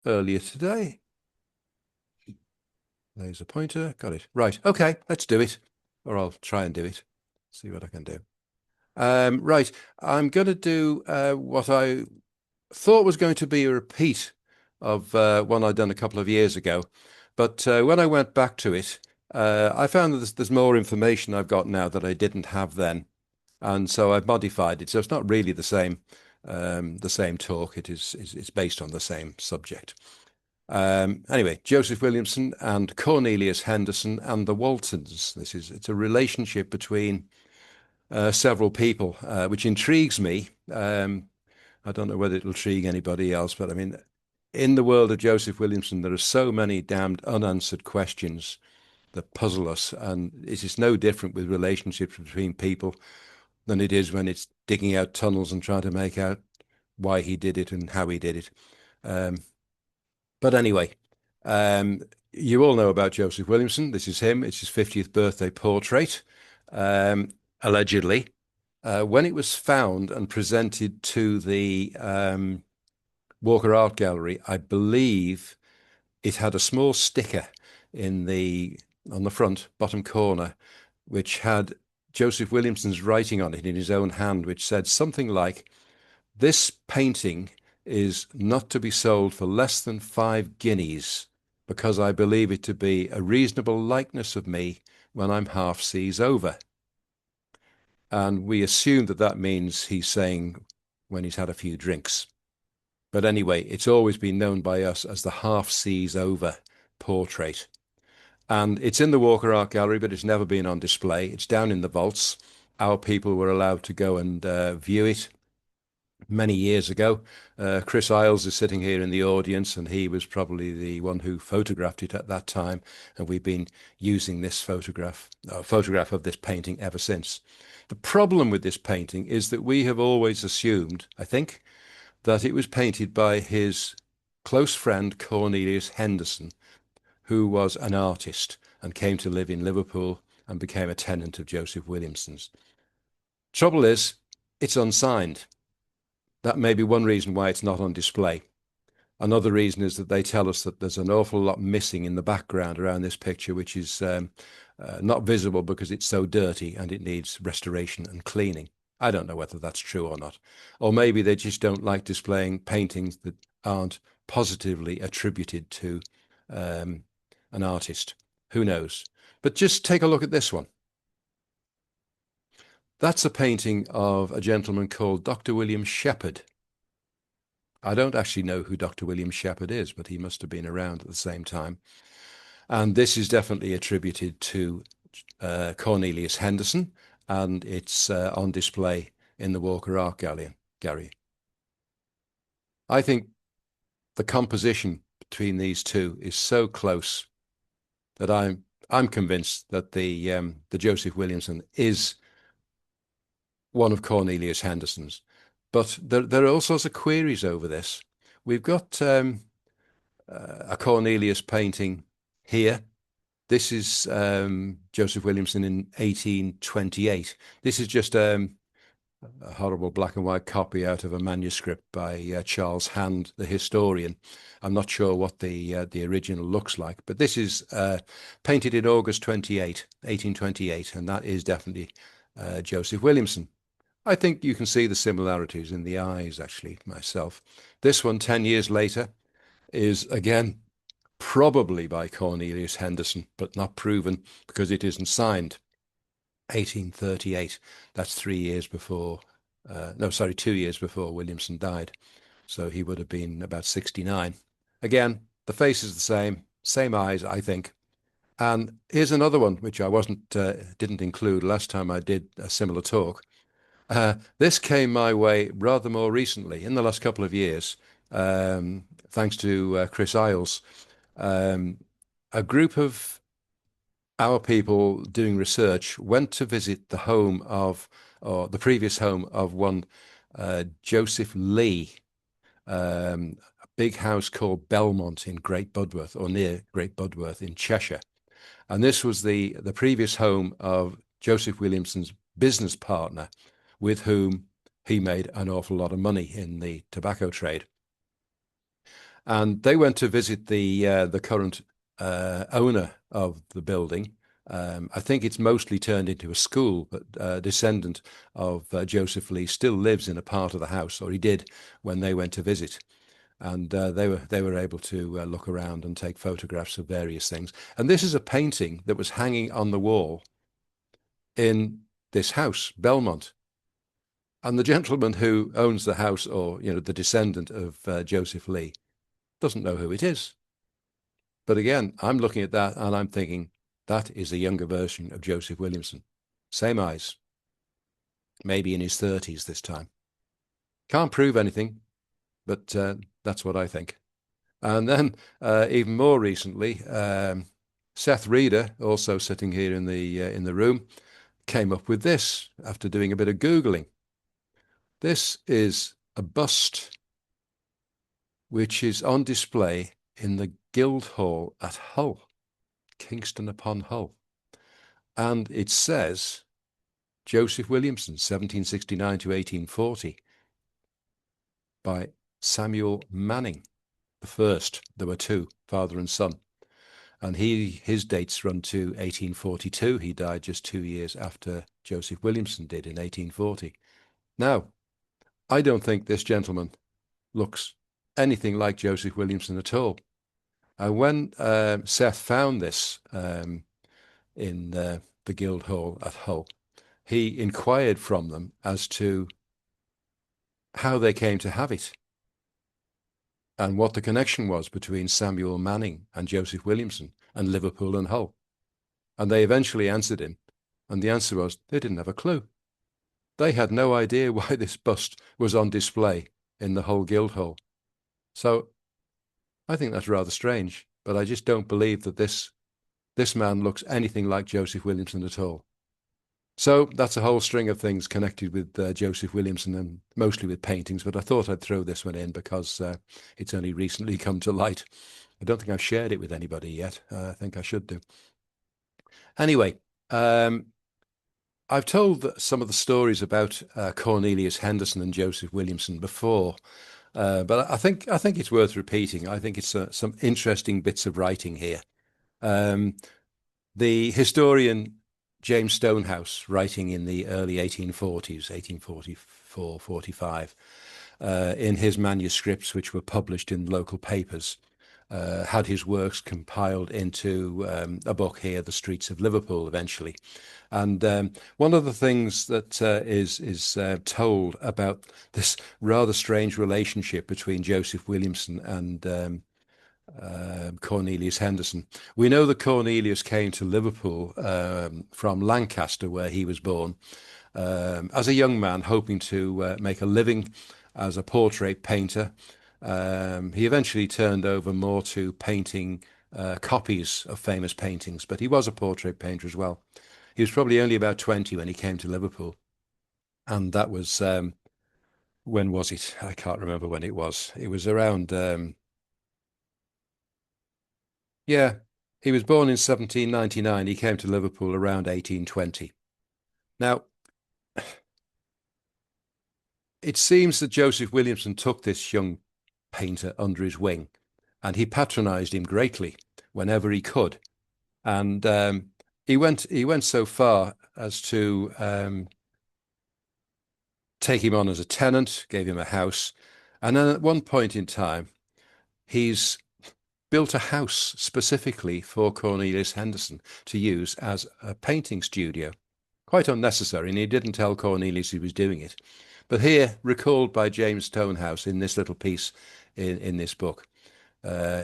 earlier today. Laser pointer, got it. Right, okay, let's do it. Or I'll try and do it. See what I can do. Right, I'm going to do what I thought was going to be a repeat of one I'd done a couple of years ago. But when I went back to it, I found that there's more information I've got now that I didn't have then. And so I've modified it. So it's not really the same talk. It's based on the same subject. Anyway, Joseph Williamson and Cornelius Henderson and the Waltons. It's a relationship between several people, which intrigues me. I don't know whether it'll intrigue anybody else, but I mean, in the world of Joseph Williamson, there are so many damned unanswered questions that puzzle us, and it is no different with relationships between people than it is when it's digging out tunnels and trying to make out why he did it and how he did it. Um, but anyway, um, you all know about Joseph Williamson. This is him. It's his 50th birthday portrait, allegedly. When it was found and presented to the Walker Art Gallery, I believe it had a small sticker in the on the front bottom corner, which had Joseph Williamson's writing on it in his own hand, which said something like, "This painting is not to be sold for less than 5 guineas, because I believe it to be a reasonable likeness of me when I'm half seas over." And we assume that that means he's saying when he's had a few drinks. But anyway, it's always been known by us as the half seas over portrait. And it's in the Walker Art Gallery, but it's never been on display. It's down in the vaults. Our people were allowed to go and view it many years ago. Chris Isles is sitting here in the audience, and he was probably the one who photographed it at that time. And we've been using this photograph of this painting ever since. The problem with this painting is that we have always assumed, I think, that it was painted by his close friend Cornelius Henderson, who was an artist and came to live in Liverpool and became a tenant of Joseph Williamson's. Trouble is, it's unsigned. That may be one reason why it's not on display. Another reason is that they tell us that there's an awful lot missing in the background around this picture, which is not visible because it's so dirty and it needs restoration and cleaning. I don't know whether that's true or not. Or maybe they just don't like displaying paintings that aren't positively attributed to an artist. Who knows? But just take a look at this one. That's a painting of a gentleman called Dr. William Shepherd. I don't actually know who Dr. William Shepherd is, but he must have been around at the same time. And this is definitely attributed to Cornelius Henderson, and it's on display in the Walker Art Gallery. I think the composition between these two is so close that I'm convinced that the Joseph Williamson is one of Cornelius Henderson's. But there are all sorts of queries over this. We've got a Cornelius painting here. This is Joseph Williamson in 1828. This is just a horrible black and white copy out of a manuscript by Charles Hand, the historian. I'm not sure what the original looks like, but this is painted in August 28, 1828, and that is definitely Joseph Williamson. I think you can see the similarities in the eyes, actually, myself. This one, 10 years later, is again probably by Cornelius Henderson, but not proven because it isn't signed. 1838. That's 3 years before, no, sorry, 2 years before Williamson died. So he would have been about 69. Again, the face is the same eyes, I think. And here's another one, which I didn't include last time I did a similar talk. This came my way rather more recently, in the last couple of years, thanks to Chris Isles. A group of our people doing research went to visit the home of, or the previous home of one Joseph Lee, a big house called Belmont in Great Budworth, or near Great Budworth in Cheshire. And this was the previous home of Joseph Williamson's business partner, with whom he made an awful lot of money in the tobacco trade. And they went to visit the current owner of the building. I think it's mostly turned into a school, but a descendant of Joseph Lee still lives in a part of the house, or he did when they went to visit. And they were able to look around and take photographs of various things. And this is a painting that was hanging on the wall in this house, Belmont. And the gentleman who owns the house, or the descendant of Joseph Lee, doesn't know who it is. But again, I'm looking at that and I'm thinking that is a younger version of Joseph Williamson. Same eyes, maybe in his 30s this time. Can't prove anything, but that's what I think. And then even more recently, Seth Reeder, also sitting here in the room, came up with this after doing a bit of Googling. This is a bust which is on display in the Guildhall at Hull, Kingston upon Hull. And it says Joseph Williamson, 1769 to 1840, by Samuel Manning the first. There were two, father and son. And his dates run to 1842. He died just 2 years after Joseph Williamson did in 1840. Now, I don't think this gentleman looks anything like Joseph Williamson at all. And when Seth found this in the Guildhall at Hull, he inquired from them as to how they came to have it and what the connection was between Samuel Manning and Joseph Williamson and Liverpool and Hull. And they eventually answered him, and the answer was they didn't have a clue. They had no idea why this bust was on display in the Hull Guildhall. So I think that's rather strange, but I just don't believe that this man looks anything like Joseph Williamson at all. So that's a whole string of things connected with Joseph Williamson, and mostly with paintings, but I thought I'd throw this one in because it's only recently come to light. I don't think I've shared it with anybody yet. I think I should do. Anyway, I've told some of the stories about Cornelius Henderson and Joseph Williamson before, but I think it's worth repeating. I think it's some interesting bits of writing here. The historian James Stonehouse, writing in the early 1840s, 1844, 45, in his manuscripts, which were published in local papers, had his works compiled into a book here, The Streets of Liverpool, eventually. And one of the things that is told about this rather strange relationship between Joseph Williamson and Cornelius Henderson. We know that Cornelius came to Liverpool from Lancaster, where he was born, as a young man, hoping to make a living as a portrait painter. He eventually turned over more to painting copies of famous paintings, but he was a portrait painter as well. He was probably only about 20 when he came to Liverpool. And that was, when was it? I can't remember when it was. It was around, yeah, he was born in 1799. He came to Liverpool around 1820. Now, it seems that Joseph Williamson took this young painter under his wing, and he patronized him greatly whenever he could. And he went so far as to take him on as a tenant, gave him a house. And then at one point in time, he's built a house specifically for Cornelius Henderson to use as a painting studio. Quite unnecessary, and he didn't tell Cornelius he was doing it. But here, recalled by James Stonehouse in this little piece in this book,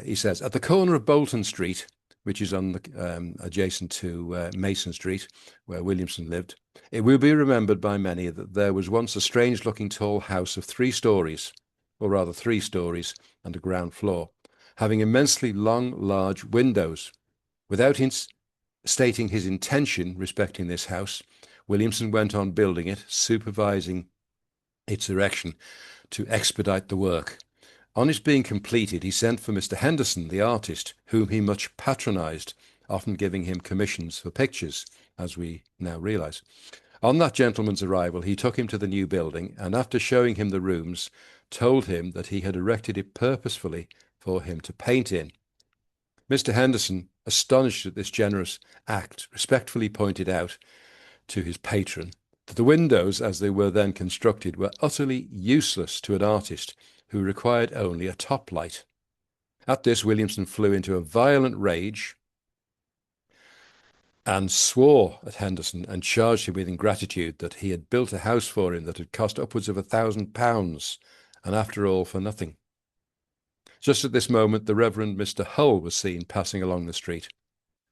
he says, at the corner of Bolton Street, which is on the, adjacent to Mason Street, where Williamson lived, it will be remembered by many that there was once a strange-looking tall house of 3 stories, or rather 3 stories and a ground floor, having immensely long, large windows. Without stating his intention respecting this house, Williamson went on building it, supervising its erection to expedite the work. On its being completed, he sent for Mr. Henderson, the artist, whom he much patronized, often giving him commissions for pictures, as we now realize. On that gentleman's arrival, he took him to the new building, and after showing him the rooms, told him that he had erected it purposefully for him to paint in. Mr. Henderson, astonished at this generous act, respectfully pointed out to his patron that the windows, as they were then constructed, were utterly useless to an artist who required only a top light. At this, Williamson flew into a violent rage and swore at Henderson and charged him with ingratitude, that he had built a house for him that had cost upwards of £1,000, and after all for nothing. Just at this moment, the Reverend Mr. Hull was seen passing along the street.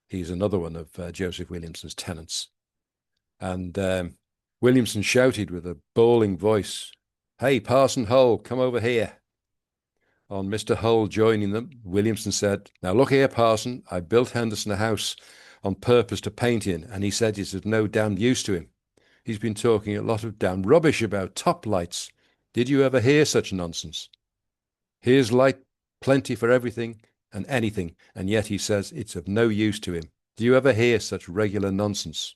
He's another one of Joseph Williamson's tenants. And Williamson shouted with a bawling voice, "Hey, Parson Hull, come over here." On Mr. Hull joining them, Williamson said, "Now look here, Parson, I built Henderson a house on purpose to paint in, and he said it's of no damned use to him. He's been talking a lot of damned rubbish about top lights. Did you ever hear such nonsense? Here's light plenty for everything and anything, and yet he says it's of no use to him. Do you ever hear such regular nonsense?"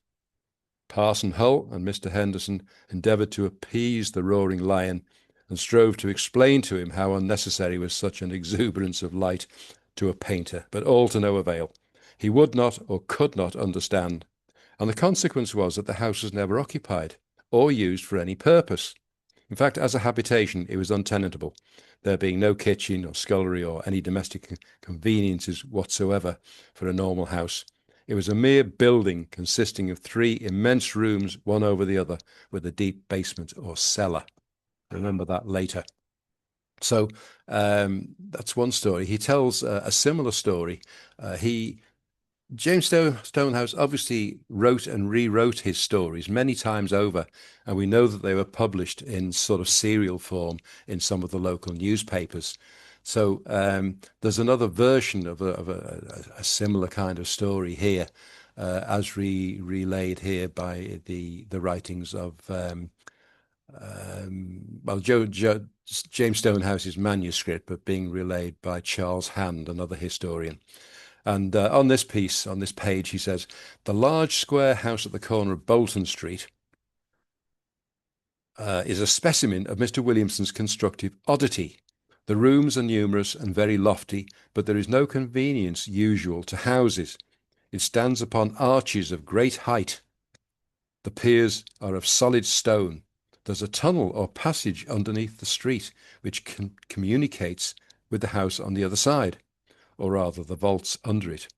Parson Hull and Mr. Henderson endeavoured to appease the roaring lion and strove to explain to him how unnecessary was such an exuberance of light to a painter, but all to no avail. He would not or could not understand, and the consequence was that the house was never occupied or used for any purpose. In fact, as a habitation, it was untenantable, there being no kitchen or scullery or any domestic conveniences whatsoever for a normal house. It was a mere building consisting of 3 immense rooms, one over the other, with a deep basement or cellar. Remember that later. So that's one story. He tells a similar story. James Stonehouse obviously wrote and rewrote his stories many times over, and we know that they were published in sort of serial form in some of the local newspapers. So there's another version of a similar kind of story here, as relayed here by the writings of James Stonehouse's manuscript, but being relayed by Charles Hand, another historian. And on this page, he says, "The large square house at the corner of Bolton Street is a specimen of Mr. Williamson's constructive oddity. The rooms are numerous and very lofty, but there is no convenience usual to houses. It stands upon arches of great height. The piers are of solid stone. There's a tunnel or passage underneath the street, which communicates with the house on the other side, or rather the vaults under it.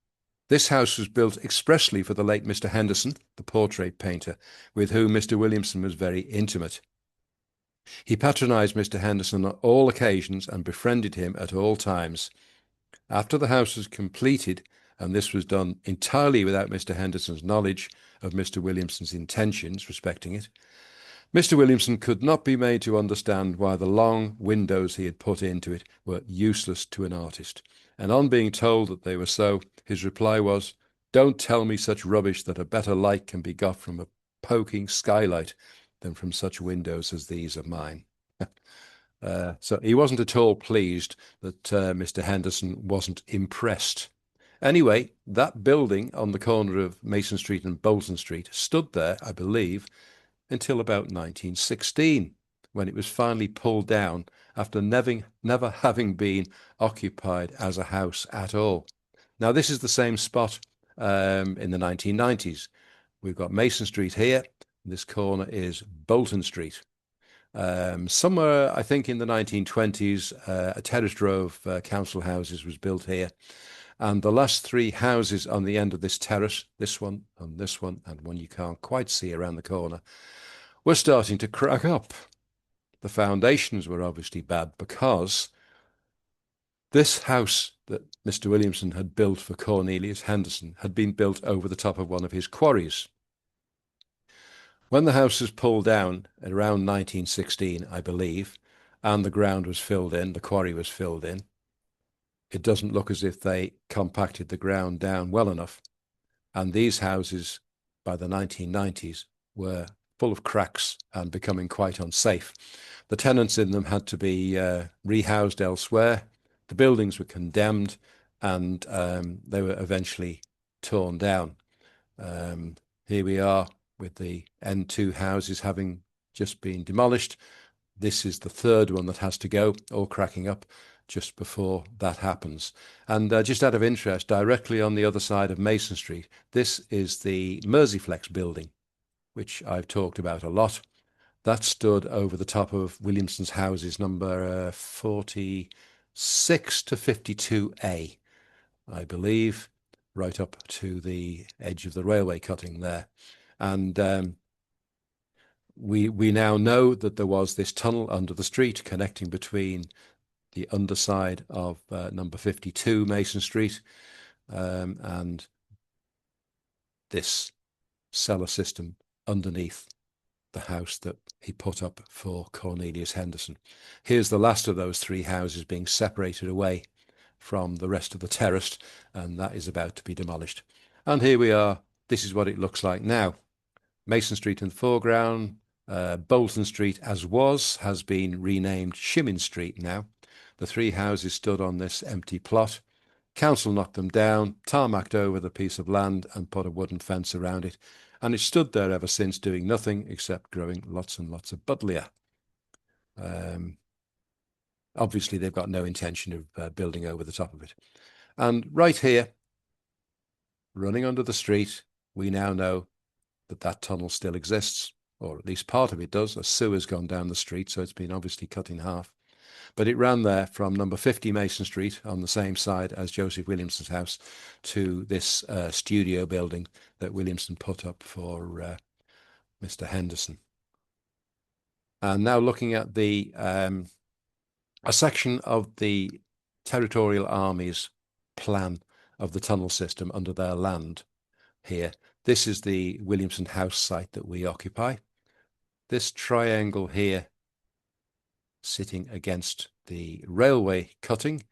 This house was built expressly for the late Mr. Henderson, the portrait painter, with whom Mr. Williamson was very intimate. He patronised Mr. Henderson on all occasions and befriended him at all times. After the house was completed, and this was done entirely without Mr. Henderson's knowledge of Mr. Williamson's intentions respecting it, Mr. Williamson could not be made to understand why the long windows he had put into it were useless to an artist, and on being told that they were so, his reply was, "Don't tell me such rubbish that a better light can be got from a poking skylight than from such windows as these of mine." So he wasn't at all pleased that Mr. Henderson wasn't impressed. Anyway, that building on the corner of Mason Street and Bolton Street stood there, I believe, until about 1916, when it was finally pulled down after never having been occupied as a house at all. Now, this is the same spot in the 1990s. We've got Mason Street here. This corner is Bolton Street. Somewhere, I think in the 1920s, a terraced row of council houses was built here. And the last 3 houses on the end of this terrace, this one, and one you can't quite see around the corner, were starting to crack up. The foundations were obviously bad because this house that Mr. Williamson had built for Cornelius Henderson had been built over the top of one of his quarries. When the house was pulled down at around 1916, I believe, and the ground was filled in, the quarry was filled in, it doesn't look as if they compacted the ground down well enough. And these houses, by the 1990s, were full of cracks and becoming quite unsafe. The tenants in them had to be rehoused elsewhere. The buildings were condemned, and they were eventually torn down. Here we are with the N2 houses having just been demolished. This is the 3rd one that has to go, all cracking up. just before that happens. And just out of interest, directly on the other side of Mason Street, this is the Merseyflex building, which I've talked about a lot. That stood over the top of Williamson's houses, number 46 to 52A, I believe, right up to the edge of the railway cutting there. And we now know that there was this tunnel under the street connecting between the underside of number 52 Mason Street and this cellar system underneath the house that he put up for Cornelius Henderson. Here's the last of those three houses being separated away from the rest of the terrace, and that is about to be demolished. And here we are. This is what it looks like now. Mason Street in the foreground. Bolton Street, as was, has been renamed Shimmin Street now. The three houses stood on this empty plot. Council knocked them down, tarmacked over the piece of land and put a wooden fence around it. And it stood there ever since, doing nothing except growing lots and lots of buddleia. Obviously, they've got no intention of building over the top of it. And right here, running under the street, we now know that that tunnel still exists, or at least part of it does. A sewer's gone down the street, so it's been obviously cut in half. But it ran there from number 50 Mason Street on the same side as Joseph Williamson's house to this studio building that Williamson put up for Mr. Henderson. And now looking at the a section of the Territorial Army's plan of the tunnel system under their land here. This is the Williamson house site that we occupy. This triangle here sitting against the railway cutting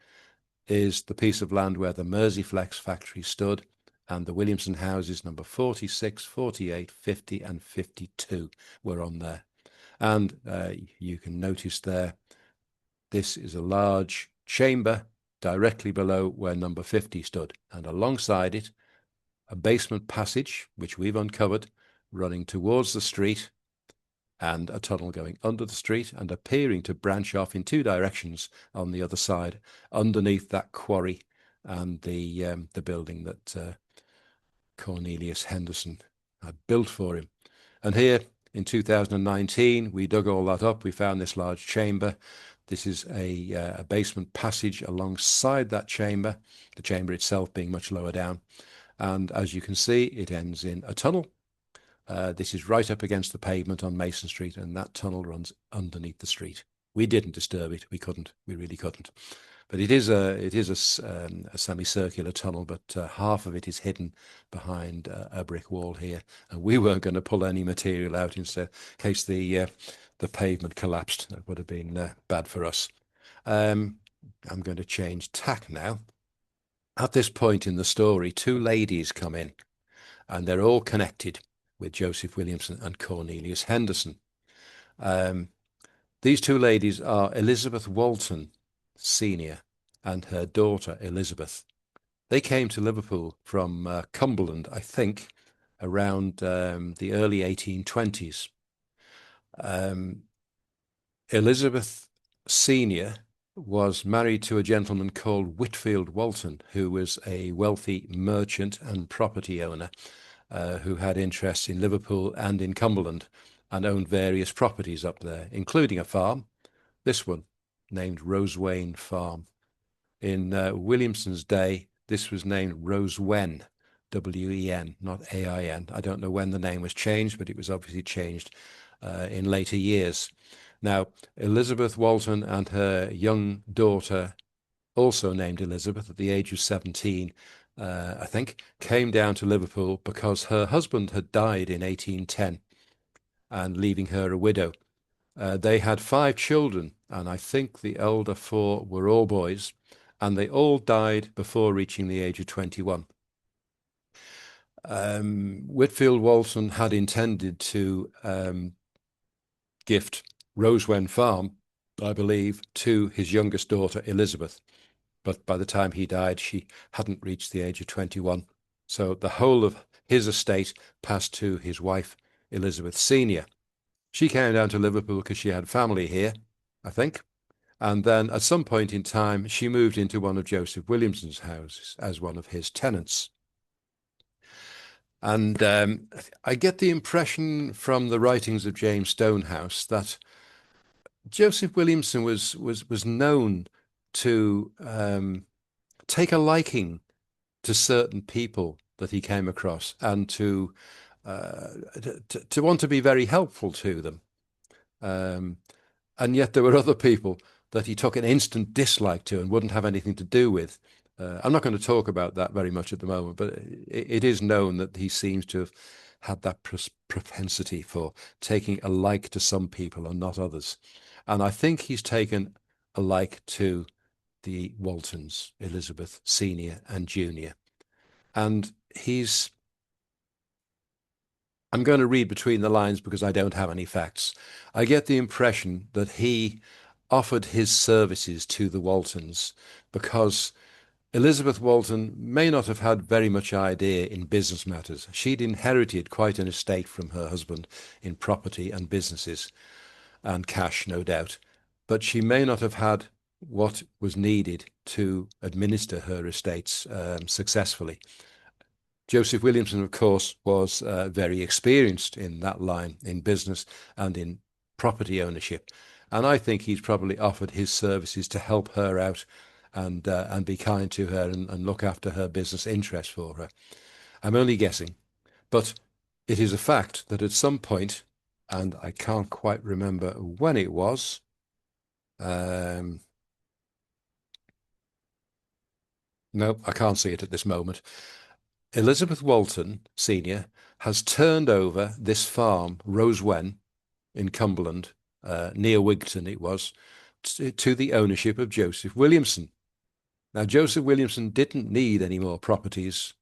is the piece of land where the Merseyflex factory stood, and the Williamson houses number 46, 48, 50 and 52 were on there. And you can notice there, this is a large chamber directly below where number 50 stood, and alongside it a basement passage which we've uncovered running towards the street, and a tunnel going under the street and appearing to branch off in two directions on the other side, underneath that quarry and the building that Cornelius Henderson had built for him. And here in 2019, we dug all that up. We found this large chamber. This is a basement passage alongside that chamber, the chamber itself being much lower down. And as you can see, it ends in a tunnel. This is right up against the pavement on Mason Street, and that tunnel runs underneath the street. We didn't disturb it. We couldn't. We really couldn't. But it is a semicircular tunnel, but half of it is hidden behind a brick wall here. And we weren't going to pull any material out in case the pavement collapsed. That would have been bad for us. I'm going to change tack now. At this point in the story, two ladies come in, and they're all connected with Joseph Williamson and Cornelius Henderson. These two ladies are Elizabeth Walton, Senior, and her daughter Elizabeth. They came to Liverpool from Cumberland, I think, around the early 1820s. Elizabeth Senior was married to a gentleman called Whitfield Walton, who was a wealthy merchant and property owner who had interests in Liverpool and in Cumberland and owned various properties up there, including a farm, this one, named Rosewain Farm. In Williamson's day, this was named Rosewen, W-E-N, not A-I-N. I don't know when the name was changed, but it was obviously changed in later years. Now, Elizabeth Walton and her young daughter, also named Elizabeth at the age of 17, I think, came down to Liverpool because her husband had died in 1810 and leaving her a widow. They had 5 children, and I think the elder 4 were all boys, and they all died before reaching the age of 21. Whitfield Walton had intended to gift Rosewen Farm, I believe, to his youngest daughter, Elizabeth. But by the time he died, she hadn't reached the age of 21. So the whole of his estate passed to his wife, Elizabeth Senior. She came down to Liverpool because she had family here, I think, And then at some point in time, she moved into one of Joseph Williamson's houses as one of his tenants. And I get the impression from the writings of James Stonehouse that Joseph Williamson was known to take a liking to certain people that he came across and uh, to want to be very helpful to them. Um, and yet there were other people that he took an instant dislike to and wouldn't have anything to do with. I'm not going to talk about that very much at the moment, but it is known that he seems to have had that propensity for taking a like to some people and not others. And I think he's taken a like to the Waltons, Elizabeth Senior and Junior. And I'm going to read between the lines because I don't have any facts. I get the impression that he offered his services to the Waltons because Elizabeth Walton may not have had very much idea in business matters. She'd inherited quite an estate from her husband in property and businesses and cash, no doubt, but she may not have had what was needed to administer her estates successfully. Joseph Williamson, of course, was very experienced in that line in business and in property ownership. And I think he's probably offered his services to help her out and be kind to her and look after her business interests for her. I'm only guessing, but it is a fact that at some point, and I can't quite remember when it was, no, I can't see it at this moment. Elizabeth Walton, Senior, has turned over this farm, Rosewen, in Cumberland, near Wigton it was, to the ownership of Joseph Williamson. Now, Joseph Williamson didn't need any more properties,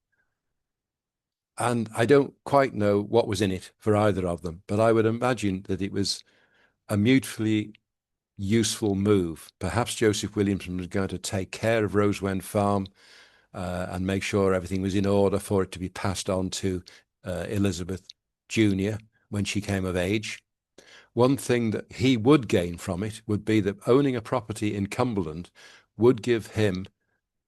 and I don't quite know what was in it for either of them, but I would imagine that it was a mutually useful move. Perhaps Joseph Williamson was going to take care of Rosewen Farm and make sure everything was in order for it to be passed on to Elizabeth Junior when she came of age. One thing that he would gain from it would be that owning a property in Cumberland would give him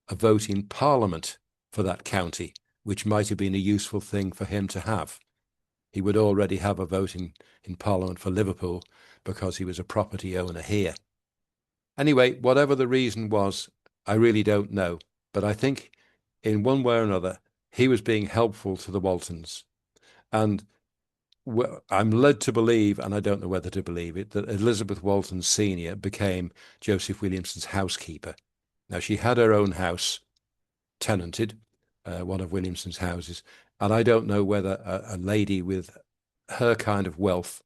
a vote in Parliament for that county, which might have been a useful thing for him to have. He would already have a vote in Parliament for Liverpool because he was a property owner here. Anyway, whatever the reason was, I really don't know. But I think in one way or another, he was being helpful to the Waltons. And I'm led to believe, and I don't know whether to believe it, that Elizabeth Walton Senior became Joseph Williamson's housekeeper. Now, she had her own house, tenanted, one of Williamson's houses, and I don't know whether a lady with her kind of wealth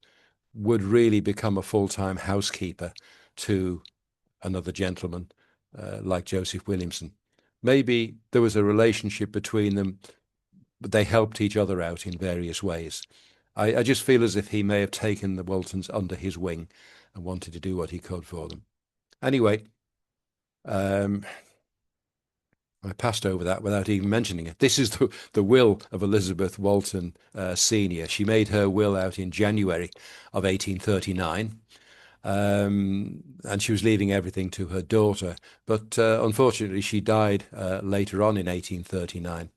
would really become a full-time housekeeper to another gentleman like Joseph Williamson. Maybe there was a relationship between them, but they helped each other out in various ways. I just feel as if he may have taken the Waltons under his wing and wanted to do what he could for them. Anyway, I passed over that without even mentioning it. This is the will of Elizabeth Walton Senior. She made her will out in January of 1839. And she was leaving everything to her daughter. But unfortunately, she died later on in 1839.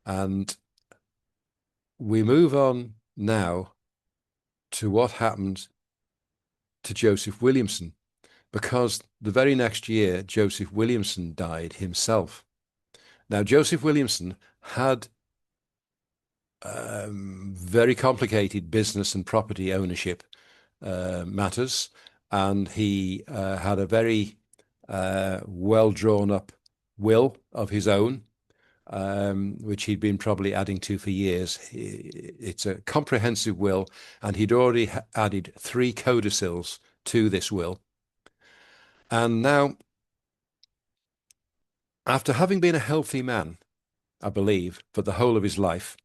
And we move on now to what happened to Joseph Williamson, because the very next year, Joseph Williamson died himself. Now, Joseph Williamson had very complicated business and property ownership matters, and he had a very well drawn up will of his own, which he'd been probably adding to for years. It's a comprehensive will, and he'd already added 3 codicils to this will. And now, after having been a healthy man, I believe, for the whole of his life,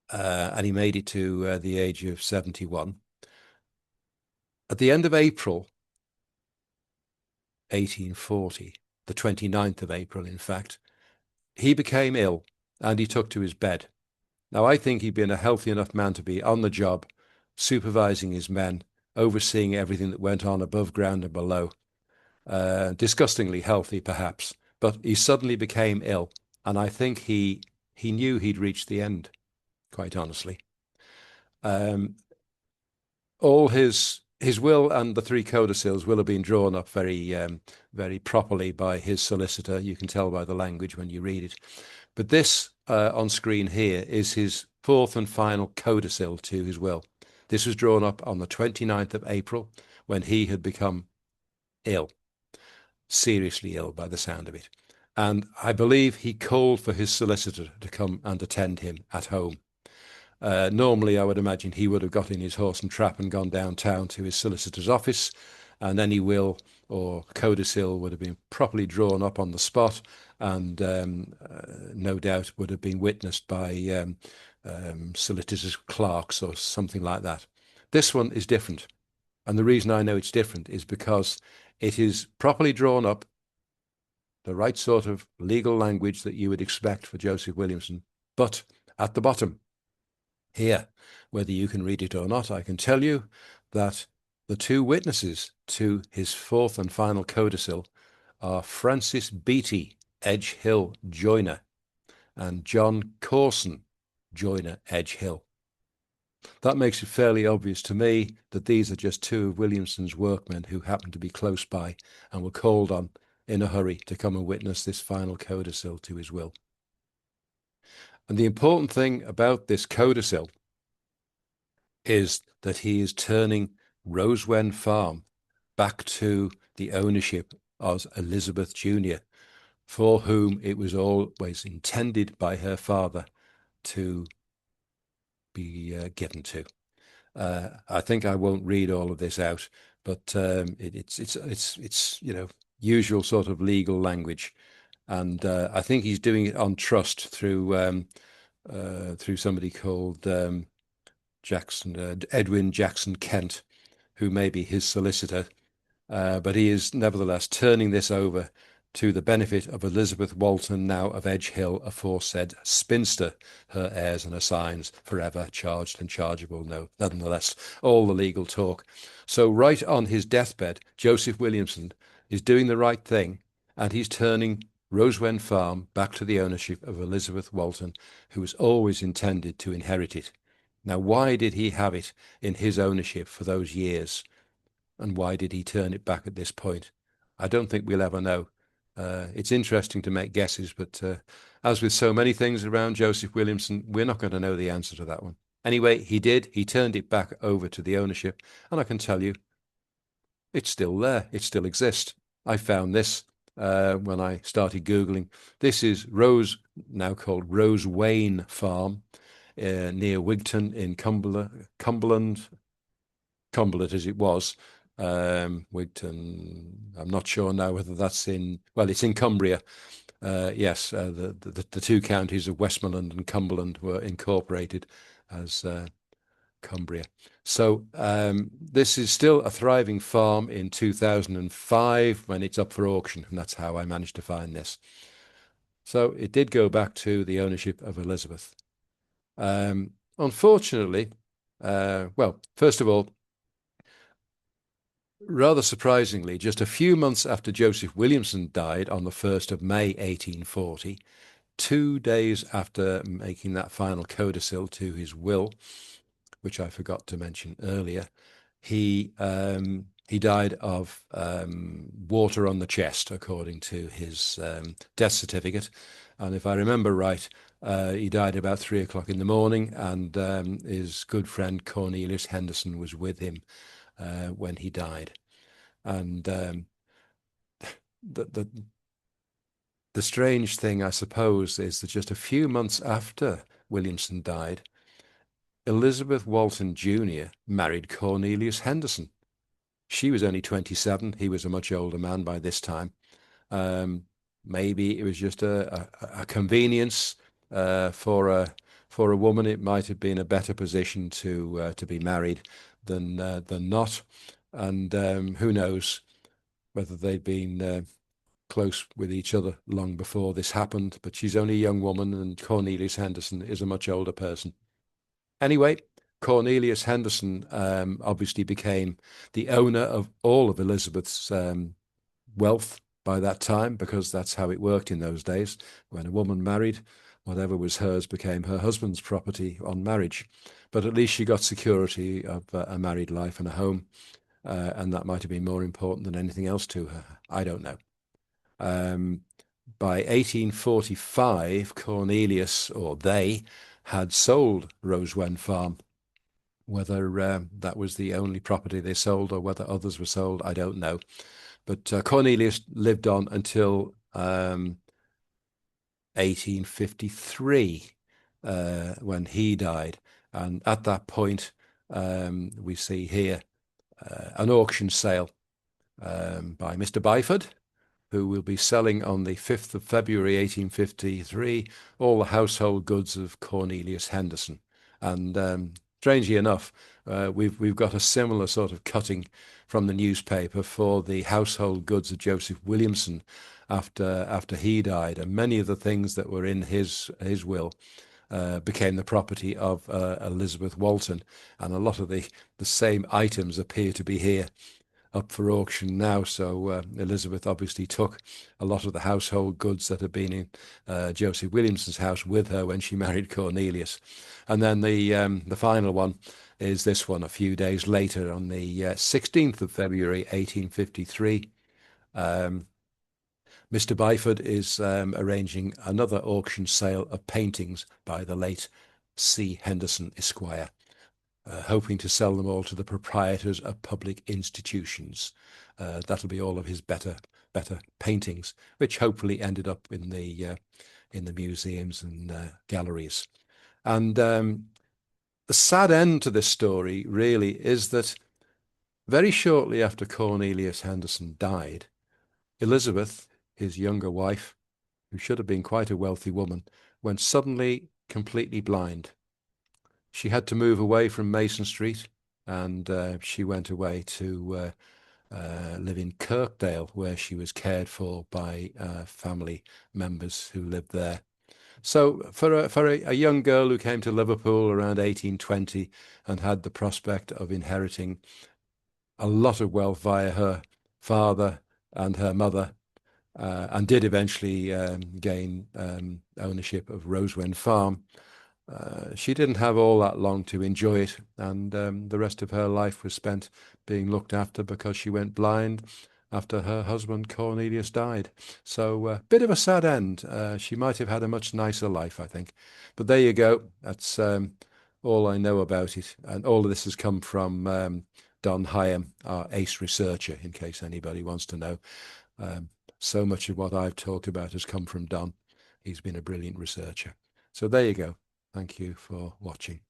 and he made it to the age of 71, at the end of April 1840, the 29th of April, in fact, he became ill and he took to his bed. Now, I think he'd been a healthy enough man to be on the job, supervising his men, overseeing everything that went on above ground and below. Disgustingly healthy, perhaps, but he suddenly became ill, and I think he knew he'd reached the end, quite honestly. All his will and the three codicils will have been drawn up very properly by his solicitor. You can tell by the language when you read it. But this on screen here is his fourth and final codicil to his will. This was drawn up on the 29th of April when he had become ill, seriously ill by the sound of it. And I believe he called for his solicitor to come and attend him at home. Normally, I would imagine he would have got in his horse and trap and gone downtown to his solicitor's office, and any will or codicil would have been properly drawn up on the spot, and no doubt would have been witnessed by solicitors' clerks or something like that. This one is different, and the reason I know it's different is because it is properly drawn up, the right sort of legal language that you would expect for Joseph Williamson, but at the bottom here, whether you can read it or not, I can tell you that the two witnesses to his fourth and final codicil are Francis Beattie, Edge Hill joiner, and John Corson, joiner, Edge Hill. That makes it fairly obvious to me that these are just two of Williamson's workmen who happened to be close by and were called on in a hurry to come and witness this final codicil to his will. And the important thing about this codicil is that he is turning Rosewen Farm back to the ownership of Elizabeth Jr., for whom it was always intended by her father to be given to. I think I won't read all of this out, but it's usual sort of legal language, and I think he's doing it on trust through somebody called Edwin Jackson Kent, who may be his solicitor, but he is nevertheless turning this over to the benefit of Elizabeth Walton, now of Edge Hill, aforesaid spinster, her heirs and assigns, forever charged and chargeable. No, nonetheless, all the legal talk. So right on his deathbed, Joseph Williamson is doing the right thing, and he's turning Rosewen Farm back to the ownership of Elizabeth Walton, who was always intended to inherit it. Now, why did he have it in his ownership for those years? And why did he turn it back at this point? I don't think we'll ever know. It's interesting to make guesses, but as with so many things around Joseph Williamson, we're not going to know the answer to that one. Anyway, he did. He turned it back over to the ownership, and I can tell you, it's still there. It still exists. I found this when I started Googling. This is now called Rosewain Farm, near Wigton in Cumberland as it was. Wigton, I'm not sure now whether that's it's in Cumbria. Yes, the two counties of Westmoreland and Cumberland were incorporated as Cumbria. So this is still a thriving farm in 2005 when it's up for auction, and that's how I managed to find this. So it did go back to the ownership of Elizabeth. Unfortunately, first of all, rather surprisingly, just a few months after Joseph Williamson died on the 1st of May 1840, 2 days after making that final codicil to his will, which I forgot to mention earlier, he died of water on the chest, according to his death certificate. And if I remember right, he died about 3 o'clock in the morning, and his good friend Cornelius Henderson was with him when he died. And the strange thing, I suppose, is that just a few months after Williamson died, Elizabeth Walton Jr. married Cornelius Henderson. She was only 27. He was a much older man by this time. Maybe it was just a convenience for a woman. It might have been a better position to be married than not. And who knows whether they'd been close with each other long before this happened. But she's only a young woman, and Cornelius Henderson is a much older person. Anyway, Cornelius Henderson obviously became the owner of all of Elizabeth's wealth by that time, because that's how it worked in those days. When a woman married, whatever was hers became her husband's property on marriage. But at least she got security of a married life and a home, and that might have been more important than anything else to her. I don't know. By 1845, Cornelius, or they, had sold Rosewen Farm. Whether that was the only property they sold or whether others were sold, I don't know. But Cornelius lived on until 1853, when he died. And at that point, we see here an auction sale by Mr. Byford, who will be selling on the 5th of February 1853 all the household goods of Cornelius Henderson. And strangely enough, we've got a similar sort of cutting from the newspaper for the household goods of Joseph Williamson after he died, and many of the things that were in his will became the property of Elizabeth Walton, and a lot of the same items appear to be here up for auction now. So Elizabeth obviously took a lot of the household goods that had been in Joseph Williamson's house with her when she married Cornelius. And then the final one is this one a few days later on the 16th of February 1853. Mr. Byford is arranging another auction sale of paintings by the late C. Henderson, Esquire, hoping to sell them all to the proprietors of public institutions. That'll be all of his better paintings, which hopefully ended up in the museums and galleries. And the sad end to this story really is that very shortly after Cornelius Henderson died, Elizabeth, his younger wife, who should have been quite a wealthy woman, went suddenly completely blind. She had to move away from Mason Street, and she went away to live in Kirkdale, where she was cared for by family members who lived there. So for a young girl who came to Liverpool around 1820 and had the prospect of inheriting a lot of wealth via her father and her mother, and did eventually gain ownership of Rosewen Farm, she didn't have all that long to enjoy it, and the rest of her life was spent being looked after because she went blind after her husband Cornelius died. So a bit of a sad end. She might have had a much nicer life, I think. But there you go. That's all I know about it. And all of this has come from Don Hyam, our ace researcher, in case anybody wants to know. So much of what I've talked about has come from Don. He's been a brilliant researcher. So there you go. Thank you for watching.